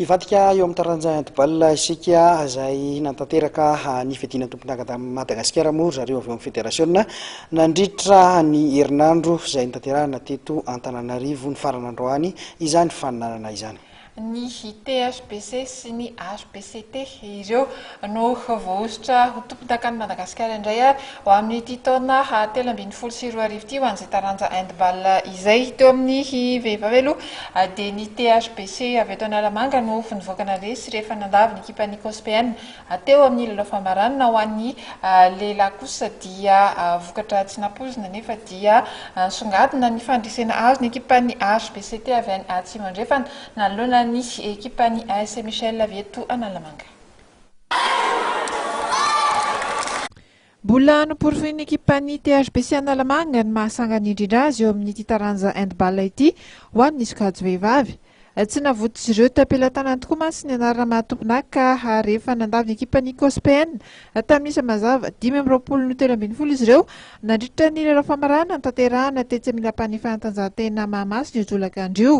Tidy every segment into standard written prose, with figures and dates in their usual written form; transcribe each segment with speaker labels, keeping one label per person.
Speaker 1: Ivadika eo amin'ny taranja handball isika izay nantanteraka ny fiadiana tompon'angata Madagasikara moa zareo avy amin'ny fédération nandritra ny herinandro izay nitanterahana teto Antananarivo ny farany androany izany faninanana izany.
Speaker 2: Ny THBC sy ny HBCT ireo no voaositra ho tompon'angata Madagasikara indray ho amin'ity taona 2024 ity ho an'izay taranja handball izay teo amin'ny vehivavy aloha dia ny THBC avy eto Analamanga no nivoaka resy rehefa nandavy ny ekipa ny COSPN teo amin'ny lalao fambaranana ho an'ny lehilahy kosa dia vokatra tsy nampozina nefa dia songadina ny fandresena azy ny ekipa ny HBCT avy any Atsimo andrefana nanoloana ny ekipa ny AS Michel avy eto Analamanga.
Speaker 3: Mbola noporofin ekipa ny THBC Analamanga ny mahasangana indrindra azy eo amin'ny taranja handball ity ho an'ny sokajy vehivavy. Tsy navotozy ireo tapelan-tanana tokoa mantsy ny anarana mahatomponaka ka rehefa nandavy ny ekipa ny COSPN tamin'isa mazava 2024 izy ireo nandritra ny lalao famarana tanterahana tetsy amin'ny lapan'ny fanatanjahantena Mahamasina io jolakandro io.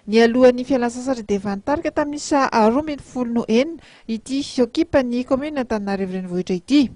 Speaker 3: Ny alohan'ny fialan-tsasatra dia vanitarika tamin'isa 12 Noenina ity ekipa ny commune Antananarivo renivohitra ity.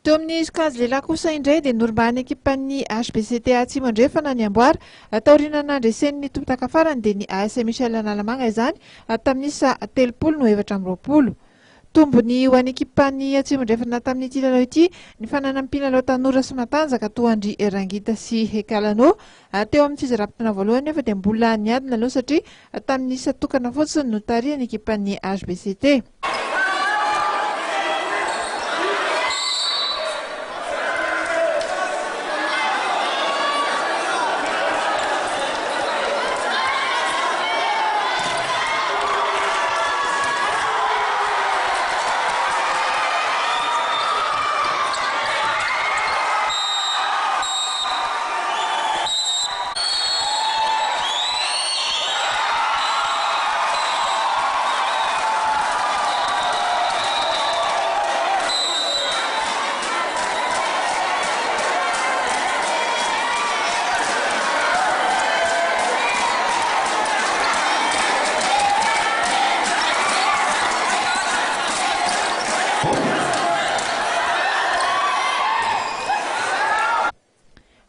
Speaker 3: Teo amin'ny sokajy lehilahy kosa indray dia norbany ekipan'ny HBCT Atsimo andrefana ny amboara taoriana nandresen'ny tompotaka farany dia ny AS Michel Analamanga izany tamin'isa 34. Tombony ho an'ny ekipan'ny Atsimo andrefana tamin'ity lalao ity ny fananam-pina lalao tanora sy matanjaka toandry Rangita sy Hekalano teo amin'ny fizarapitana voalohany nefa dia mbola niadina aloha satria tamin'isa tokana fotsiny no tarihan'ny ekipan'ny HBCT.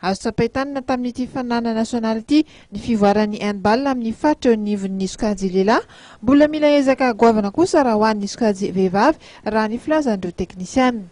Speaker 3: Azo tsapahitanina tamin'ity fanana nasionaly ity ny fivoaran'ny handball amin'ny fatra eo anivon'ny sokajy lehilahy, mbola mila ezaka goavana kosa raha ho an'ny sokajy vehivavy raha ny filazan'ireo teknisiana.